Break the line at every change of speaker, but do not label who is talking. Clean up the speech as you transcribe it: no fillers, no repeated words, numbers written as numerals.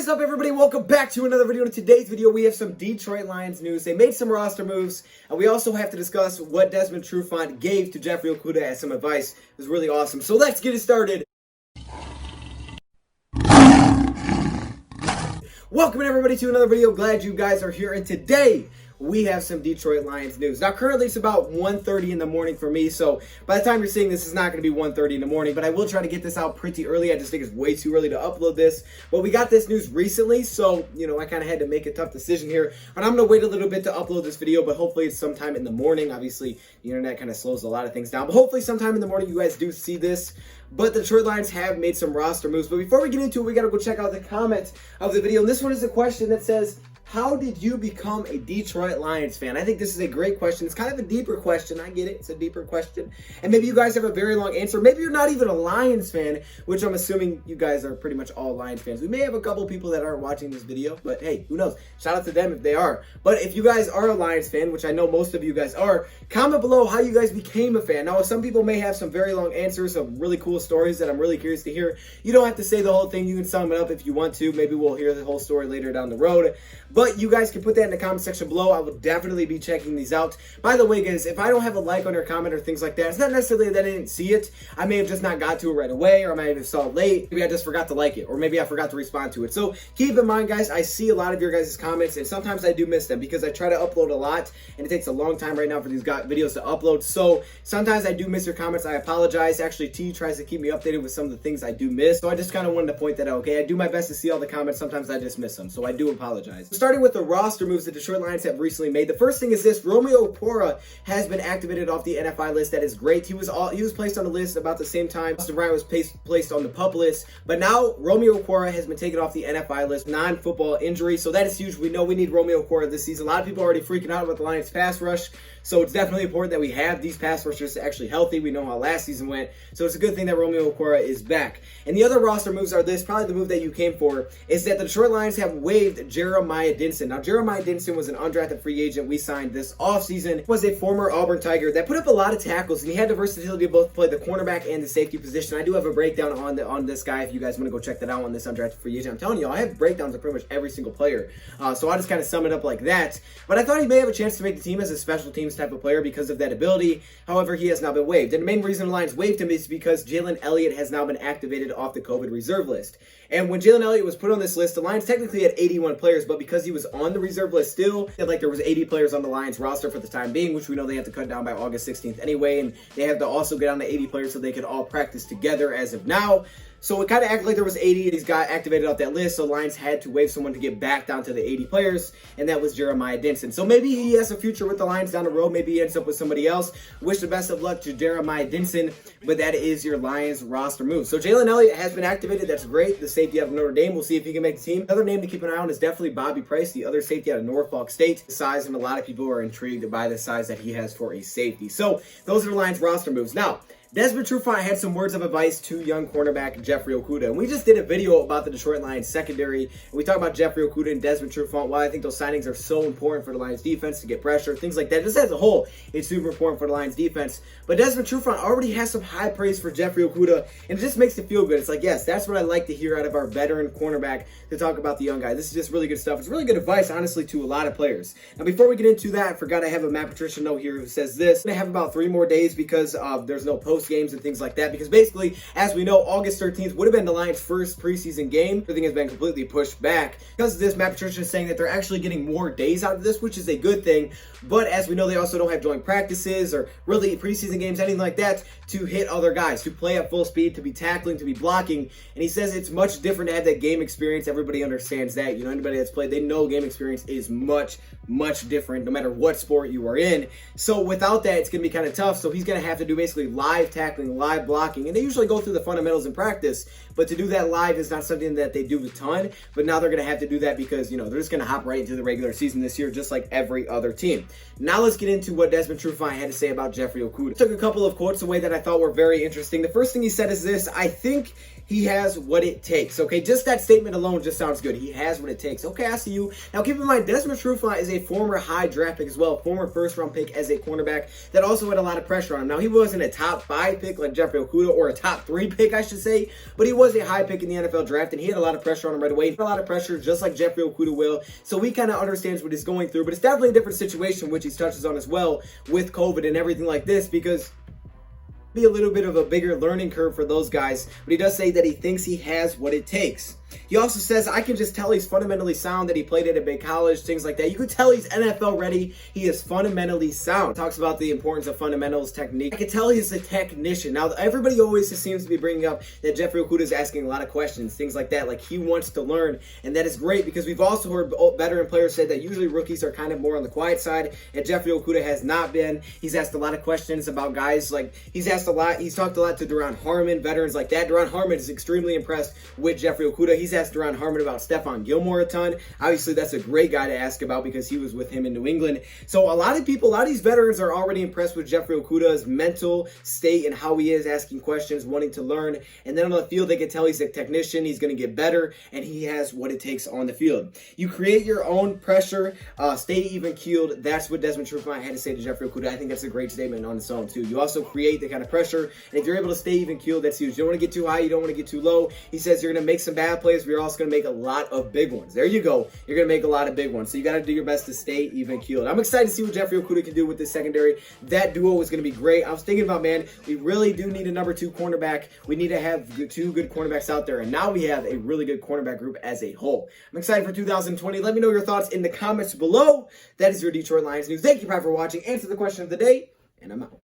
is up, everybody? Welcome back to another video. In today's video, we have some Detroit Lions news. They made some roster moves, and we also have to discuss what Desmond Trufant gave to Jeffrey Okudah as some advice. It was really awesome. So let's get it started. Welcome, everybody, to another video. Glad you guys are here, and today we have some Detroit Lions news. Now, currently it's about 1:30 in the morning for me, so by the time you're seeing this, it's not going to be 1:30 in the morning, but I will try to get this out pretty early. I just think it's way too early to upload this, but we got this news recently, so, I kind of had to make a tough decision here, but I'm going to wait a little bit to upload this video, but hopefully it's sometime in the morning. Obviously, the internet kind of slows a lot of things down, but hopefully sometime in the morning you guys do see this. But the Detroit Lions have made some roster moves. But before we get into it, we got to go check out the comments of the video. And this one is a question that says, how did you become a Detroit Lions fan? I think this is a great question. It's kind of a deeper question. I get it. It's a deeper question. And maybe you guys have a very long answer. Maybe you're not even a Lions fan, which I'm assuming you guys are pretty much all Lions fans. We may have a couple people that aren't watching this video, but hey, who knows? Shout out to them if they are. But if you guys are a Lions fan, which I know most of you guys are, comment below how you guys became a fan. Now, some people may have some very long answers, some really cool stories that I'm really curious to hear. You don't have to say the whole thing. You can sum it up if you want to. Maybe we'll hear the whole story later down the road. But you guys can put that in the comment section below. I will definitely be checking these out. By the way, guys, if I don't have a like on your comment or things like that, it's not necessarily that I didn't see it. I may have just not got to it right away, or I might have saw it late. Maybe I just forgot to like it, or maybe I forgot to respond to it. So keep in mind, guys, I see a lot of your guys' comments, and sometimes I do miss them because I try to upload a lot, and it takes a long time right now for these videos to upload. So sometimes I do miss your comments. I apologize. Actually, T tries to keep me updated with some of the things I do miss. So I just kind of wanted to point that out, okay? I do my best to see all the comments. Sometimes I just miss them, so I do apologize. Starting with the roster moves the Detroit Lions have recently made. The first thing is this: Romeo Okudah has been activated off the NFI list. That is great. He was placed on the list about the same time Austin Bryant was placed on the PUP list, but now Romeo Okudah has been taken off the NFI list, non-football injury. So that is huge. We know we need Romeo Okudah this season. A lot of people are already freaking out about the Lions pass rush, so it's definitely important that we have these pass rushers actually healthy. We know how last season went, so it's a good thing that Romeo Okudah is back. And the other roster moves are this: probably the move that you came for is that the Detroit Lions have waived Jeremiah Dinson. Now, Jeremiah Dinson was an undrafted free agent we signed this offseason. Was a former Auburn Tiger that put up a lot of tackles, and he had the versatility to both play the cornerback and the safety position. I do have a breakdown on this guy if you guys want to go check that out on this undrafted free agent. I'm telling you, I have breakdowns of pretty much every single player, so I'll just kind of sum it up like that. But I thought he may have a chance to make the team as a special teams type of player because of that ability. However, he has now been waived, and the main reason the Lions waived him is because Jalen Elliott has now been activated off the COVID reserve list. And when Jalen Elliott was put on this list, the Lions technically had 81 players, but because he was on the reserve list still, there was 80 players on the Lions roster for the time being, which we know they have to cut down by August 16th anyway, and they have to also get down to 80 players so they could all practice together as of now. So it kind of acted like there was 80, and he's got activated off that list, so Lions had to waive someone to get back down to the 80 players, and that was Jeremiah Dinson. So maybe he has a future with the Lions down the road. Maybe he ends up with somebody else. Wish the best of luck to Jeremiah Dinson, but that is your Lions roster move. So Jalen Elliott has been activated. That's great. The safety out of Notre Dame. We'll see if he can make the team. Another name to keep an eye on is definitely Bobby Price, the other safety out of Norfolk State. The size, and a lot of people are intrigued by the size that he has for a safety. So those are the Lions roster moves. Now, Desmond Trufant had some words of advice to young cornerback Jeffrey Okudah. And we just did a video about the Detroit Lions secondary, and we talked about Jeffrey Okudah and Desmond Trufant, why I think those signings are so important for the Lions defense to get pressure, things like that. Just as a whole, it's super important for the Lions defense. But Desmond Trufant already has some high praise for Jeffrey Okudah, and it just makes it feel good. It's like, yes, that's what I like to hear out of our veteran cornerback to talk about the young guy. This is just really good stuff. It's really good advice, honestly, to a lot of players. Now, before we get into that, I forgot I have a Matt Patricia note here who says this. I have about 3 more days because there's no post games and things like that, because basically, as we know, August 13th would have been the Lions' first preseason game. Everything has been completely pushed back. Because of this, Matt Patricia is saying that they're actually getting more days out of this, which is a good thing. But as we know, they also don't have joint practices or really preseason games, anything like that, to hit other guys, to play at full speed, to be tackling, to be blocking. And he says it's much different to have that game experience. Everybody understands that. Anybody that's played, they know game experience is much, much different no matter what sport you are in. So without that, it's going to be kind of tough. So he's going to have to do basically live tackling, live blocking, and they usually go through the fundamentals in practice, but to do that live is not something that they do a ton. But now they're going to have to do that because they're just going to hop right into the regular season this year, just like every other team. Now let's get into what Desmond Trufant had to say about Jeffrey Okudah. Took a couple of quotes away that I thought were very interesting. The first thing he said is this: I think he has what it takes. Okay, just that statement alone just sounds good. He has what it takes. Okay, I see you. Now, keep in mind, Desmond Trufant is a former high draft pick as well, former first-round pick as a cornerback that also had a lot of pressure on him. Now, he wasn't a top 5 pick like Jeffrey Okudah, or a top 3 pick, I should say, but he was a high pick in the NFL draft, and he had a lot of pressure on him right away. He had a lot of pressure, just like Jeffrey Okudah will, so he kind of understands what he's going through, but it's definitely a different situation, which he touches on as well with COVID and everything like this, because be a little bit of a bigger learning curve for those guys, but he does say that he thinks he has what it takes. He also says, I can just tell he's fundamentally sound, that he played at a big college, things like that. You could tell he's NFL ready. He is fundamentally sound. Talks about the importance of fundamentals, technique. I can tell he's a technician. Now, everybody always just seems to be bringing up that Jeffrey Okudah is asking a lot of questions, things like that. Like, he wants to learn, and that is great, because we've also heard veteran players say that usually rookies are kind of more on the quiet side, and Jeffrey Okudah has not been. He's asked a lot of questions about guys, like, he's talked a lot to Duron Harmon, veterans like that. Duron Harmon is extremely impressed with Jeffrey Okudah. He's asked Duron Harmon about Stephon Gilmore a ton. Obviously, that's a great guy to ask about because he was with him in New England. So a lot of these veterans are already impressed with Jeffrey Okudah's mental state and how he is asking questions, wanting to learn. And then on the field, they can tell he's a technician. He's going to get better, and he has what it takes on the field. You create your own pressure, stay even keeled. That's what Desmond Trufant had to say to Jeffrey Okudah. I think that's a great statement on its own, too. You also create the kind of pressure, and if you're able to stay even keeled, that's huge. You don't want to get too high. You don't want to get too low. He says you're going to make some bad plays, but you're also going to make a lot of big ones. There you go. You're going to make a lot of big ones. So you got to do your best to stay even keeled. I'm excited to see what Jeffrey Okudah can do with this secondary. That duo is going to be great. I was thinking about, man, we really do need a number 2 cornerback. We need to have 2 good cornerbacks out there. And now we have a really good cornerback group as a whole. I'm excited for 2020. Let me know your thoughts in the comments below. That is your Detroit Lions news. Thank you, Pride, for watching. Answer the question of the day, and I'm out.